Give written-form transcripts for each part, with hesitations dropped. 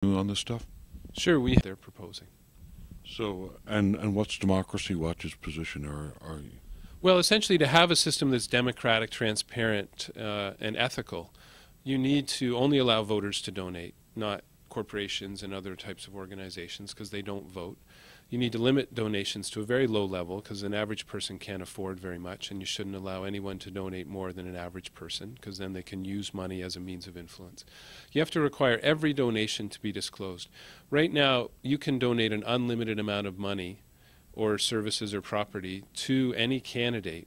on this stuff? Sure, they're proposing. So, and what's Democracy Watch's position? Are you? Well, essentially, to have a system that's democratic, transparent, and ethical, you need to only allow voters to donate, not corporations and other types of organizations, because they don't vote. You need to limit donations to a very low level, because an average person can't afford very much, and you shouldn't allow anyone to donate more than an average person, because then they can use money as a means of influence. You have to require every donation to be disclosed. Right now, you can donate an unlimited amount of money or services or property to any candidate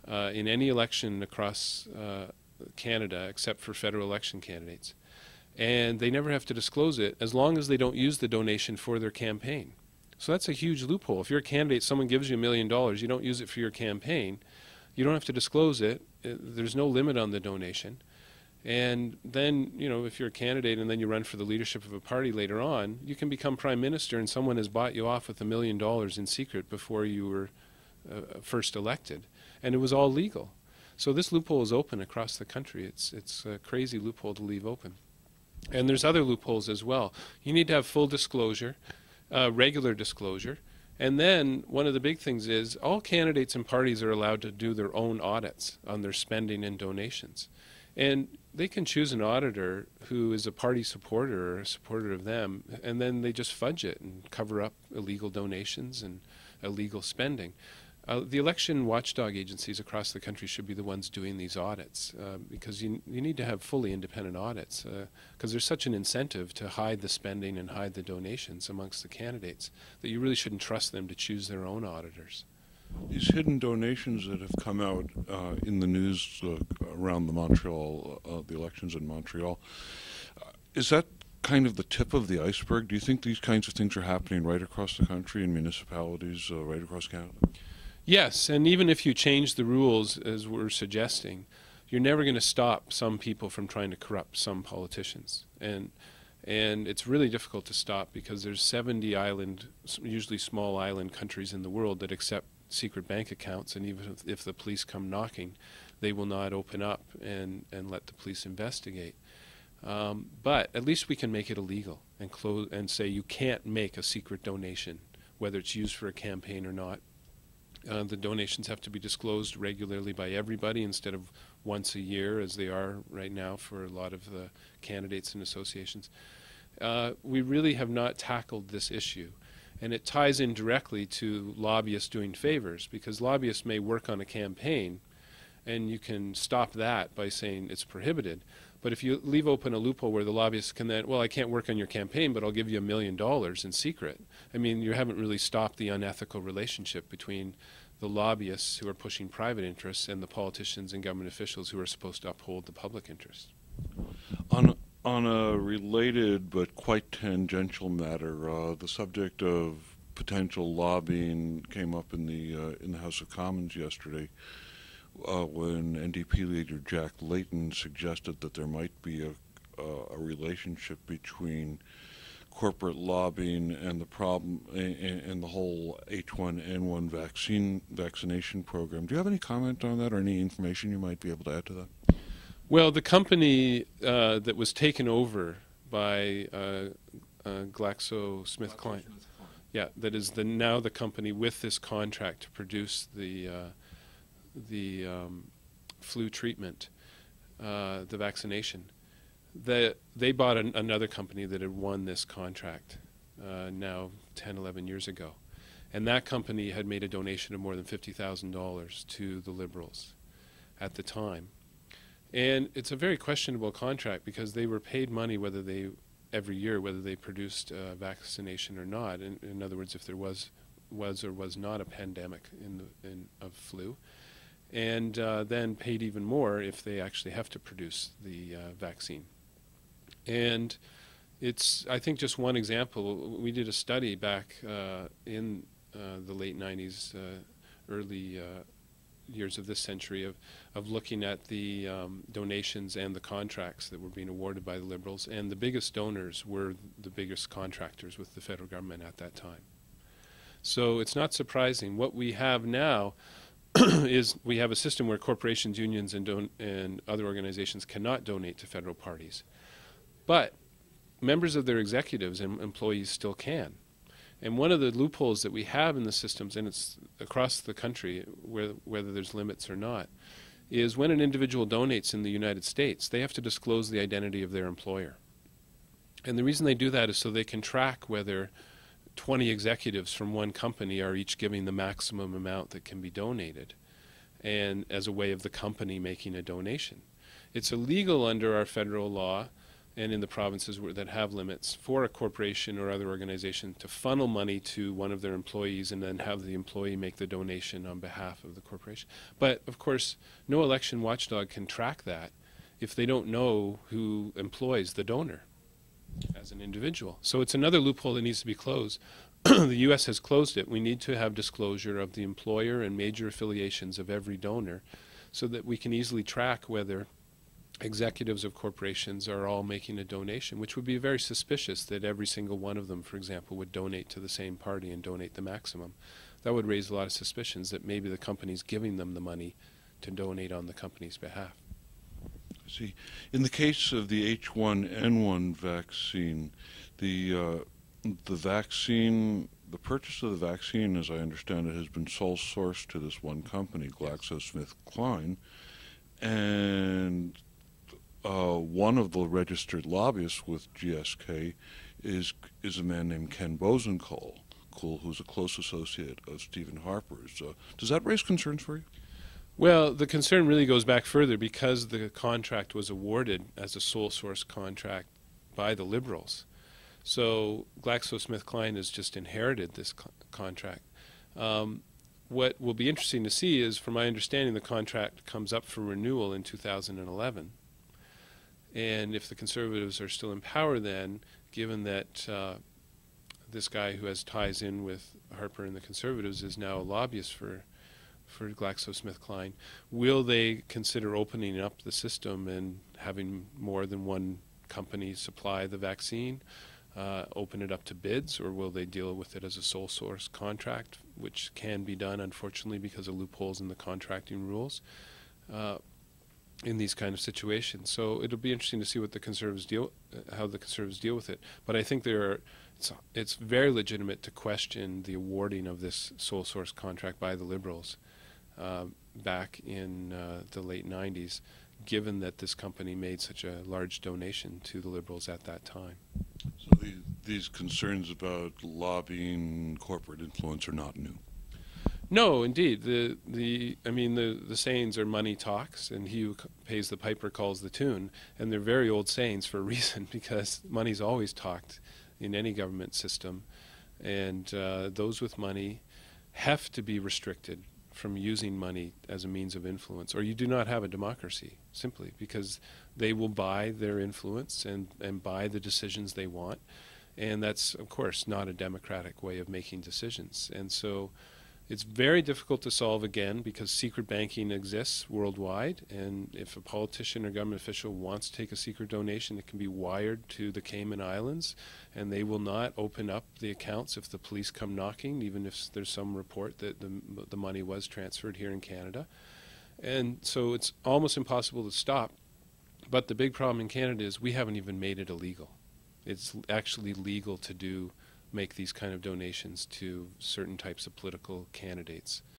in any election across Canada, except for federal election candidates. And they never have to disclose it as long as they don't use the donation for their campaign. So that's a huge loophole. If you're a candidate, someone gives you $1 million, you don't use it for your campaign, you don't have to disclose it. There's no limit on the donation. And then, you know, if you're a candidate and then you run for the leadership of a party later on, you can become prime minister and someone has bought you off with $1 million in secret before you were first elected. And it was all legal. So this loophole is open across the country. It's a crazy loophole to leave open. And there's other loopholes as well. You need to have full disclosure, regular disclosure. And then one of the big things is all candidates and parties are allowed to do their own audits on their spending and donations. And they can choose an auditor who is a party supporter or a supporter of them, and then they just fudge it and cover up illegal donations and illegal spending. The election watchdog agencies across the country should be the ones doing these audits because you need to have fully independent audits because there's such an incentive to hide the spending and hide the donations amongst the candidates that you really shouldn't trust them to choose their own auditors. These hidden donations that have come out in the news around the Montreal, the elections in Montreal, is that kind of the tip of the iceberg? Do you think these kinds of things are happening right across the country in municipalities right across Canada? Yes, and even if you change the rules, as we're suggesting, you're never going to stop some people from trying to corrupt some politicians. And it's really difficult to stop because there's 70 island, usually small island countries in the world that accept secret bank accounts, and even if the police come knocking, they will not open up and let the police investigate. But at least we can make it illegal and close and say you can't make a secret donation, whether it's used for a campaign or not. The donations have to be disclosed regularly by everybody instead of once a year, as they are right now for a lot of the candidates and associations. We really have not tackled this issue. And it ties in directly to lobbyists doing favors, because lobbyists may work on a campaign, and you can stop that by saying it's prohibited. But if you leave open a loophole where the lobbyists can then, well, I can't work on your campaign, but I'll give you $1 million in secret. I mean, you haven't really stopped the unethical relationship between the lobbyists who are pushing private interests and the politicians and government officials who are supposed to uphold the public interest. On a related but quite tangential matter, the subject of potential lobbying came up in the House of Commons yesterday when NDP leader Jack Layton suggested that there might be a relationship between corporate lobbying and the problem and the whole H1N1 vaccination program. Do you have any comment on that or any information you might be able to add to that? Well, the company that was taken over by GlaxoSmithKline, yeah, that is now the company with this contract to produce the flu treatment, the vaccination. They bought another company that had won this contract now 10, 11 years ago. And that company had made a donation of more than $50,000 to the Liberals at the time. And it's a very questionable contract because they were paid money every year whether they produced vaccination or not. In other words, if there was or was not a pandemic of flu. And then paid even more if they actually have to produce the vaccine. And it's, I think, just one example. We did a study back in the late 90s, early years of this century of looking at the donations and the contracts that were being awarded by the Liberals, and the biggest donors were the biggest contractors with the federal government at that time. So it's not surprising. What we have now is we have a system where corporations, unions, and other organizations cannot donate to federal parties. But members of their executives and employees still can. And one of the loopholes that we have in the systems, and it's across the country, whether there's limits or not, is when an individual donates in the United States, they have to disclose the identity of their employer. And the reason they do that is so they can track whether 20 executives from one company are each giving the maximum amount that can be donated, and as a way of the company making a donation. It's illegal under our federal law and in the provinces that have limits for a corporation or other organization to funnel money to one of their employees and then have the employee make the donation on behalf of the corporation. But of course, no election watchdog can track that if they don't know who employs the donor as an individual. So it's another loophole that needs to be closed. The U.S. has closed it. We need to have disclosure of the employer and major affiliations of every donor so that we can easily track whether executives of corporations are all making a donation, which would be very suspicious that every single one of them, for example, would donate to the same party and donate the maximum. That would raise a lot of suspicions that maybe the company's giving them the money to donate on the company's behalf. I see. In the case of the H1N1 vaccine, the vaccine, the purchase of the vaccine, as I understand it, has been sole sourced to this one company, GlaxoSmithKline, and one of the registered lobbyists with GSK is a man named Ken Bosenkohl, who's a close associate of Stephen Harper's. Does that raise concerns for you? Well, the concern really goes back further because the contract was awarded as a sole source contract by the Liberals. So GlaxoSmithKline has just inherited this contract. What will be interesting to see is, from my understanding, the contract comes up for renewal in 2011. And if the Conservatives are still in power then, given that this guy who has ties in with Harper and the Conservatives is now a lobbyist for GlaxoSmithKline, will they consider opening up the system and having more than one company supply the vaccine, open it up to bids, or will they deal with it as a sole source contract, which can be done, unfortunately, because of loopholes in the contracting rules in these kind of situations. So it'll be interesting to see what the Conservatives how the Conservatives deal with it. But I think it's very legitimate to question the awarding of this sole source contract by the Liberals back in the late 90s, given that this company made such a large donation to the Liberals at that time. So these concerns about lobbying, corporate influence are not new. No, indeed. The sayings are money talks, and he who pays the piper calls the tune, and they're very old sayings for a reason, because money's always talked in any government system, and those with money have to be restricted from using money as a means of influence, or you do not have a democracy, simply because they will buy their influence and buy the decisions they want, and that's, of course, not a democratic way of making decisions. And so it's very difficult to solve, again, because secret banking exists worldwide, and if a politician or government official wants to take a secret donation, it can be wired to the Cayman Islands, and they will not open up the accounts if the police come knocking, even if there's some report that the money was transferred here in Canada. And so it's almost impossible to stop. But the big problem in Canada is we haven't even made it illegal. It's actually legal to make these kind of donations to certain types of political candidates.